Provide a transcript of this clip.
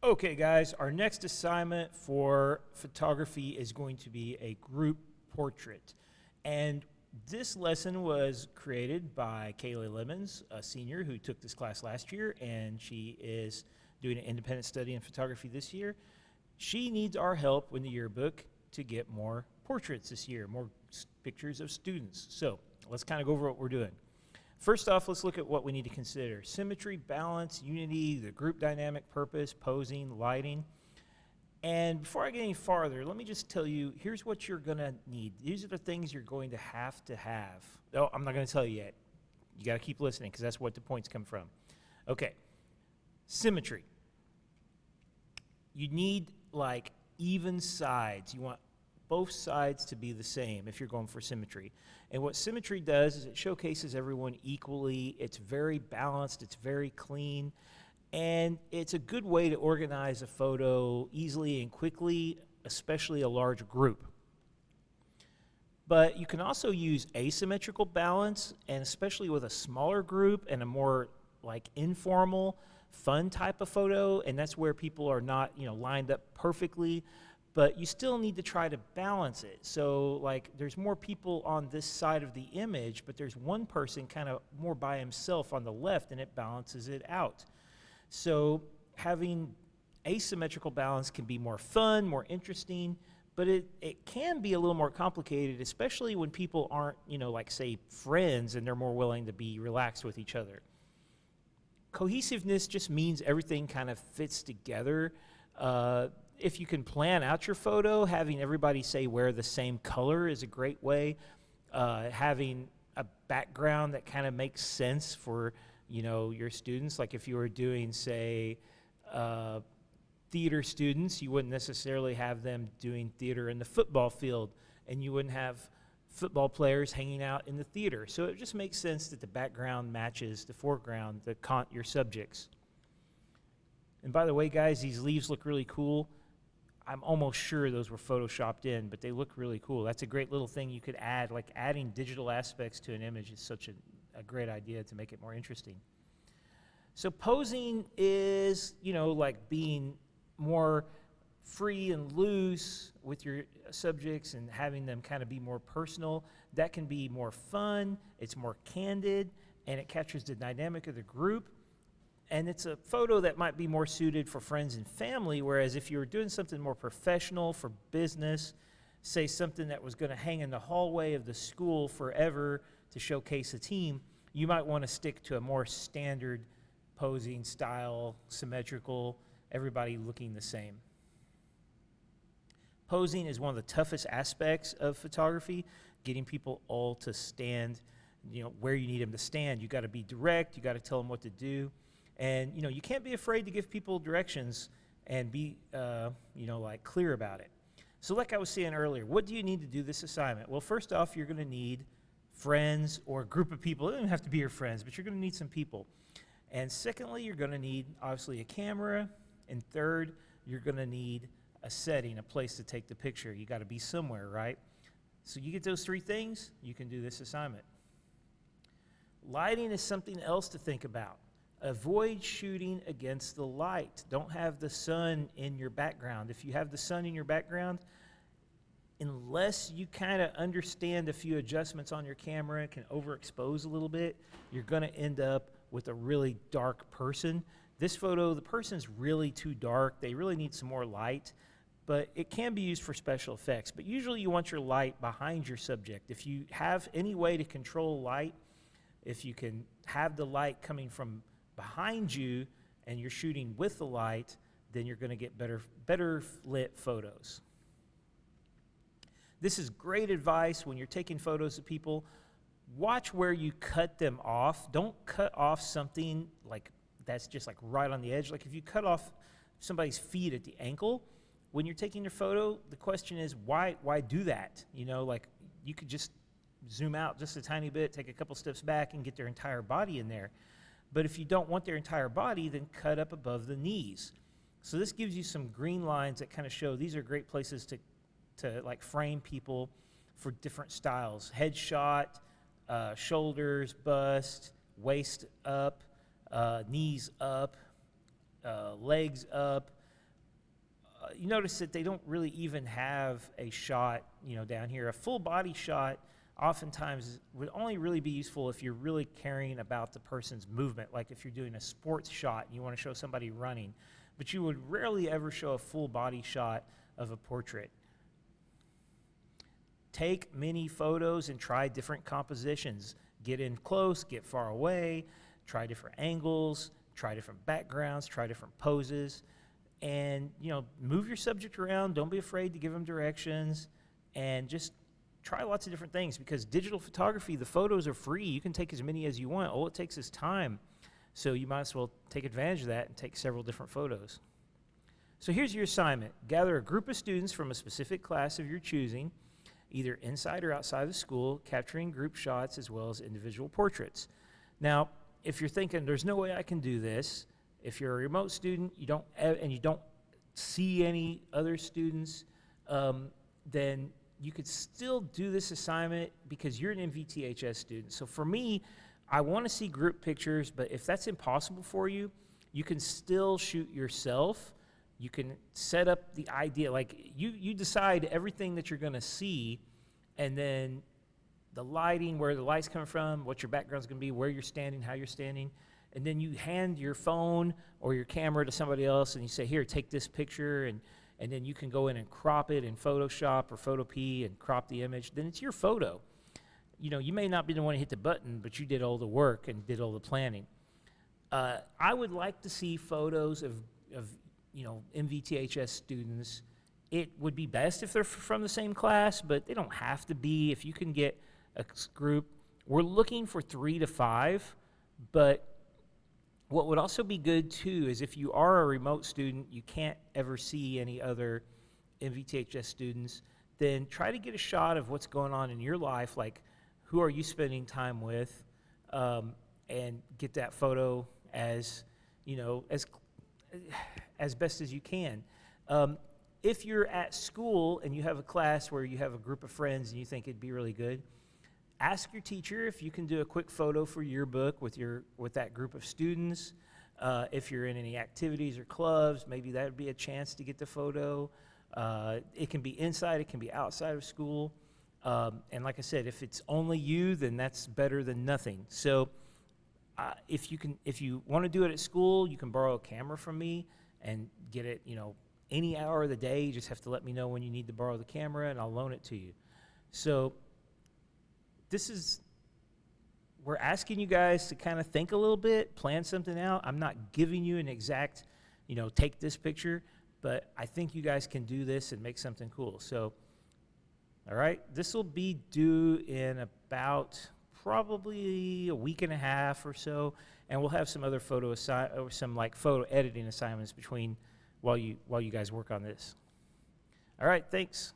Okay, guys, our next assignment for photography is going to be a group portrait. And this lesson was created by Kayla Lemons, a senior who took this class last year, and she is doing an independent study in photography this year. She needs our help in the yearbook to get more portraits this year, more pictures of students. So let's kind of go over what we're doing. First off, let's look at what we need to consider. Symmetry, balance, unity, the group dynamic, purpose, posing, lighting. And before I get any farther, let me just tell you, here's what you're going to need. These are the things you're going to have. Oh, I'm not going to tell you yet. You got to keep listening because that's what the points come from. Okay, symmetry. You need like even sides. You want both sides to be the same if you're going for symmetry. And what symmetry does is it showcases everyone equally. It's very balanced. It's very clean. And it's a good way to organize a photo easily and quickly, especially a large group. But you can also use asymmetrical balance, and especially with a smaller group and a more like informal, fun type of photo, and that's where people are not, lined up perfectly, but you still need to try to balance it. So like there's more people on this side of the image, but there's one person kind of more by himself on the left, and it balances it out. So having asymmetrical balance can be more fun, more interesting, but it can be a little more complicated, especially when people aren't, like say friends and they're more willing to be relaxed with each other. Cohesiveness just means everything kind of fits together. If you can plan out your photo, having everybody say wear the same color is a great way. Having a background that kind of makes sense for, your students. Like if you were doing, say, theater students, you wouldn't necessarily have them doing theater in the football field, and you wouldn't have football players hanging out in the theater. So it just makes sense that the background matches the foreground, your subjects. And by the way, guys, these leaves look really cool. I'm almost sure those were photoshopped in, but they look really cool. That's a great little thing you could add. Like adding digital aspects to an image is such a great idea to make it more interesting. So posing is, like being more free and loose with your subjects and having them kind of be more personal. That can be more fun, it's more candid, and it captures the dynamic of the group. And it's a photo that might be more suited for friends and family, whereas if you were doing something more professional for business, say something that was going to hang in the hallway of the school forever to showcase a team, you might want to stick to a more standard posing style, symmetrical, everybody looking the same. Posing is one of the toughest aspects of photography, getting people all to stand, where you need them to stand. You got to be direct, you got to tell them what to do. And, you can't be afraid to give people directions and be, clear about it. So like I was saying earlier, what do you need to do this assignment? Well, first off, you're going to need friends or a group of people. It doesn't have to be your friends, but you're going to need some people. And secondly, you're going to need, obviously, a camera. And third, you're going to need a setting, a place to take the picture. You got to be somewhere, right? So you get those three things, you can do this assignment. Lighting is something else to think about. Avoid shooting against the light. Don't have the sun in your background. If you have the sun in your background, unless you kind of understand a few adjustments on your camera and can overexpose a little bit, you're going to end up with a really dark person. This photo, the person's really too dark. They really need some more light, but it can be used for special effects. But usually you want your light behind your subject. If you have any way to control light, if you can have the light coming from behind you and you're shooting with the light, then you're going to get better lit photos. This is great advice when you're taking photos of people. Watch where you cut them off. Don't cut off something like that's just like right on the edge. Like if you cut off somebody's feet at the ankle, when you're taking your photo, the question is why do that? Like you could just zoom out just a tiny bit, take a couple steps back and get their entire body in there. But if you don't want their entire body, then cut up above the knees. So this gives you some green lines that kind of show these are great places to like frame people for different styles. Headshot, shoulders, bust, waist up, knees up, legs up, you notice that they don't really even have a shot, down here. A full body shot oftentimes would only really be useful if you're really caring about the person's movement, like if you're doing a sports shot and you want to show somebody running. But you would rarely ever show a full body shot of a portrait. Take many photos and try different compositions. Get in close, get far away, try different angles, try different backgrounds, try different poses, and move your subject around. Don't be afraid to give them directions, and just try lots of different things, because digital photography, the photos are free. You can take as many as you want. All it takes is time. So you might as well take advantage of that and take several different photos. So here's your assignment. Gather a group of students from a specific class of your choosing, either inside or outside of school, capturing group shots as well as individual portraits. Now, if you're thinking, there's no way I can do this, if you're a remote student, you don't see any other students, then you could still do this assignment because you're an MVTHS student. So for me, I want to see group pictures, but if that's impossible for you, you can still shoot yourself. You can set up the idea, like you decide everything that you're going to see, and then the lighting, where the light's coming from, what your background's going to be, where you're standing, how you're standing, and then you hand your phone or your camera to somebody else, and you say, here, take this picture, and then you can go in and crop it in Photoshop or Photopea and crop the image. Then it's your photo. You may not be the one to hit the button, but you did all the work and did all the planning. I would like to see photos of MVTHS students. It would be best if they're from the same class, but they don't have to be. If you can get a group, we're looking for 3 to 5, but what would also be good too is if you are a remote student, you can't ever see any other MVTHS students, then try to get a shot of what's going on in your life, like who are you spending time with, and get that photo as best as you can. If you're at school and you have a class where you have a group of friends and you think it'd be really good, ask your teacher if you can do a quick photo for your book with that group of students. If you're in any activities or clubs, maybe that would be a chance to get the photo. It can be inside, it can be outside of school. And like I said, if it's only you, then that's better than nothing. So if you want to do it at school, you can borrow a camera from me and get it, any hour of the day. You just have to let me know when you need to borrow the camera, and I'll loan it to you. So we're asking you guys to kind of think a little bit, plan something out. I'm not giving you an exact, take this picture, but I think you guys can do this and make something cool. So, all right, this will be due in about probably a week and a half or so, and we'll have some other photo editing assignments between while you guys work on this. All right, thanks.